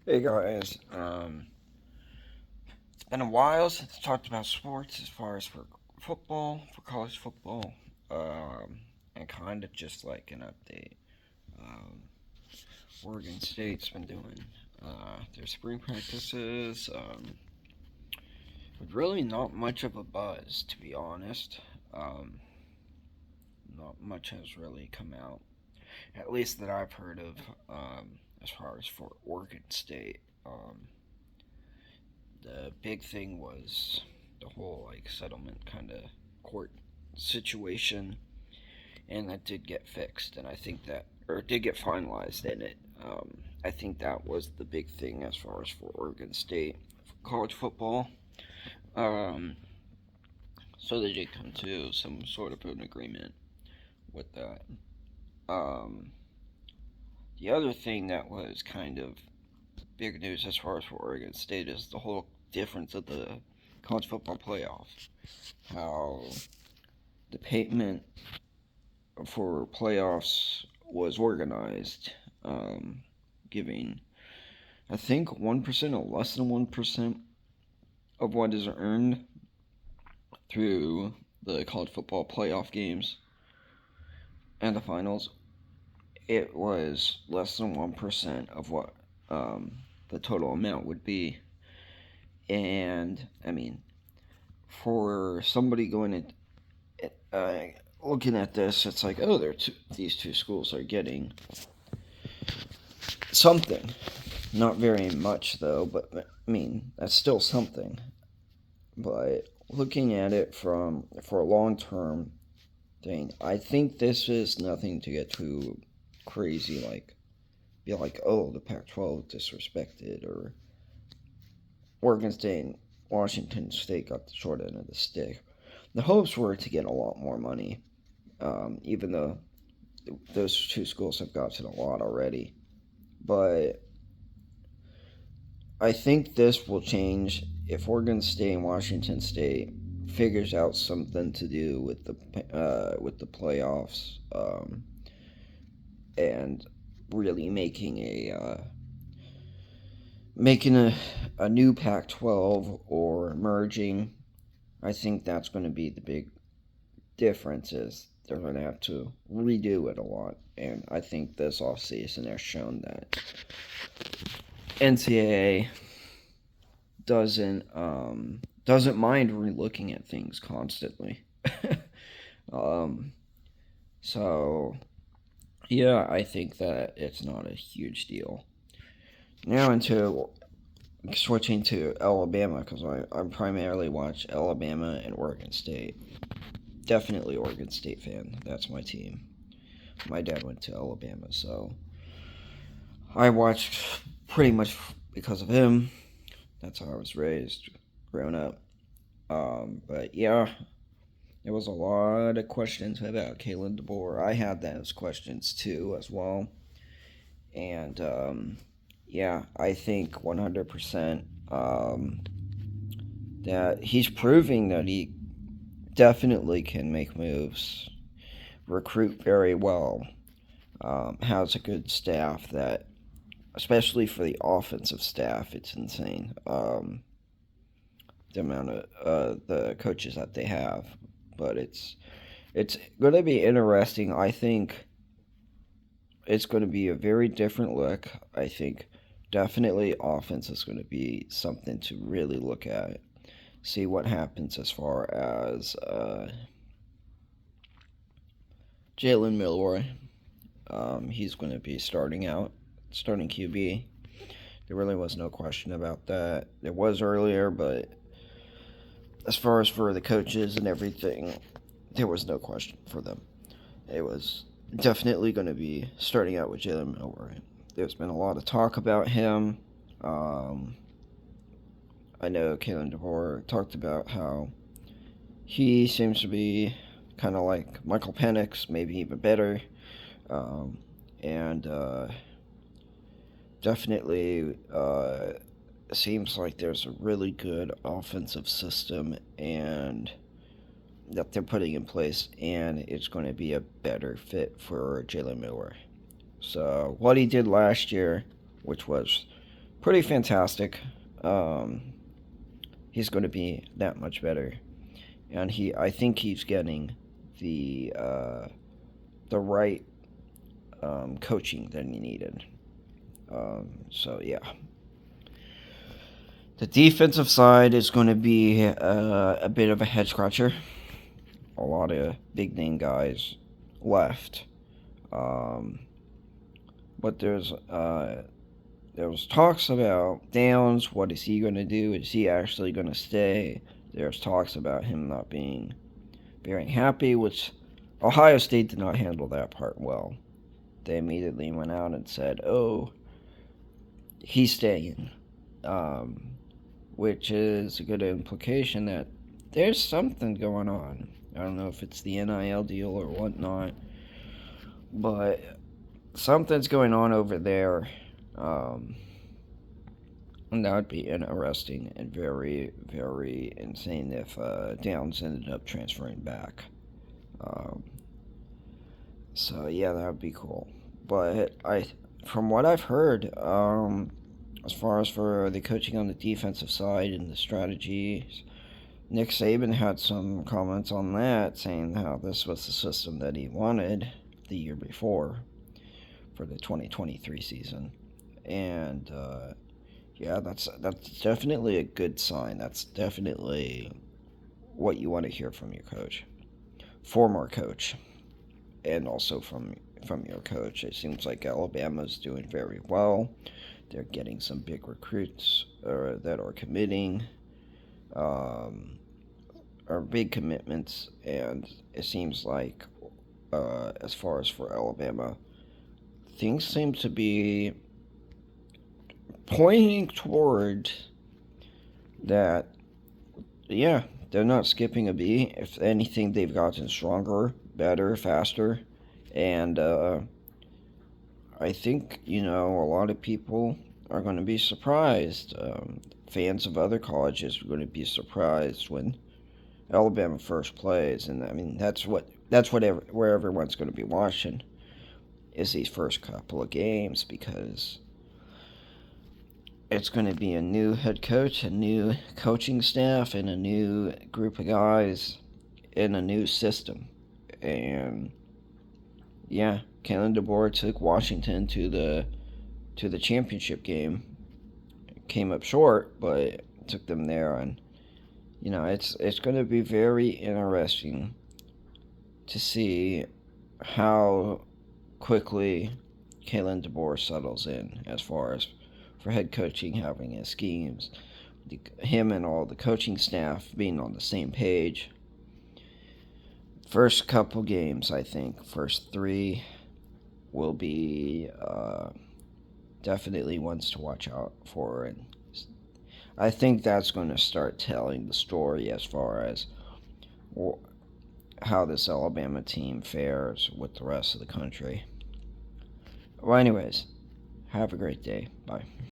Hey guys, it's been a while since I talked about sports as far as for football, for college football, and kind of just like an update. Um, Oregon State's been doing their spring practices, with really not much of a buzz, to be honest. Um, not much has really come out, at least that I've heard of, as far as for Oregon State. The big thing was the whole like settlement kind of court situation, and that did get fixed, and I think that or did get finalized in it. I think that was the big thing as far as for Oregon State for college football. Um, so they did come to some sort of an agreement with that. Um, the other thing that was kind of big news as far as for Oregon State is the whole difference of the college football playoff. How the payment for playoffs was organized, giving I think 1% or less than 1% of what is earned through the college football playoff games and the finals. It was less than 1% of what the total amount would be. And I mean, for somebody going in, looking at this, it's like, oh, these two schools are getting something. Not very much though, but I mean that's still something. But looking at it from for a long term thing, I think this is nothing to get too crazy. Like be like, oh, the Pac-12 disrespected, or Oregon State, and Washington State got the short end of the stick. The hopes were to get a lot more money, even though those two schools have gotten a lot already. But I think this will change if Oregon State and Washington State figures out something to do with the playoffs, and really making a new Pac-12 or merging. I think that's going to be the big difference. Is they're going to have to redo it a lot, and I think this offseason has shown that NCAA doesn't mind relooking at things constantly. um, so yeah, I think that it's not a huge deal. Now into switching to Alabama because I primarily watch Alabama and Oregon State. Definitely Oregon State fan. That's my team. My dad went to Alabama, so I watched pretty much because of him. That's how I was raised, growing up. But yeah, there was a lot of questions about Kalen DeBoer. I had those questions too, as well. And yeah, I think 100% that he's proving that he definitely can make moves, recruit very well, has a good staff that, especially for the offensive staff, it's insane. The amount of the coaches that they have, but it's going to be interesting. I think it's going to be a very different look. I think definitely offense is going to be something to really look at. See what happens as far as Jalen Milroy. He's going to be starting QB. There really was no question about that. There was earlier, but as far as for the coaches and everything, there was no question for them. It was definitely going to be starting out with Jalen Milroy. There's been a lot of talk about him. Um, I know Kalen DeVore talked about how he seems to be kind of like Michael Penix, maybe even better. Um, and definitely seems like there's a really good offensive system and that they're putting in place, and it's going to be a better fit for Jalen Miller. So what he did last year, which was pretty fantastic. Um, he's going to be that much better, and I think he's getting the right coaching that he needed. So yeah, the defensive side is going to be a bit of a head scratcher. A lot of big name guys left, um, but there was talks about Downs. What is he going to do? Is he actually going to stay? There's talks about him not being very happy, which Ohio State did not handle that part well. They immediately went out and said, "Oh, he's staying," um, which is a good implication that there's something going on. I don't know if it's the NIL deal or whatnot, but something's going on over there. Um, and that would be interesting and very, very insane if Downs ended up transferring back. Um, so yeah, that would be cool. But from what I've heard, as far as for the coaching on the defensive side and the strategies, Nick Saban had some comments on that, saying how this was the system that he wanted the year before for the 2023 season, and yeah, that's definitely a good sign. That's definitely what you want to hear from your coach, former coach, and also from your coach. It seems like Alabama's doing very well. They're getting some big recruits that are committing, um, are big commitments, and it seems like as far as for Alabama, things seem to be pointing toward that. Yeah, they're not skipping a beat. If anything, they've gotten stronger, better, faster, and I think a lot of people are going to be surprised. Fans of other colleges are going to be surprised when Alabama first plays, and I mean where everyone's going to be watching is these first couple of games, because it's going to be a new head coach, a new coaching staff, and a new group of guys in a new system. And yeah, Kalen DeBoer took Washington to the championship game. Came up short, but took them there, and it's going to be very interesting to see how quickly Kalen DeBoer settles in as far as for head coaching, having his schemes, him and all the coaching staff being on the same page. First couple games, I think, first three will be definitely ones to watch out for, and I think that's going to start telling the story as far as how this Alabama team fares with the rest of the country. Well, anyways, have a great day. Bye.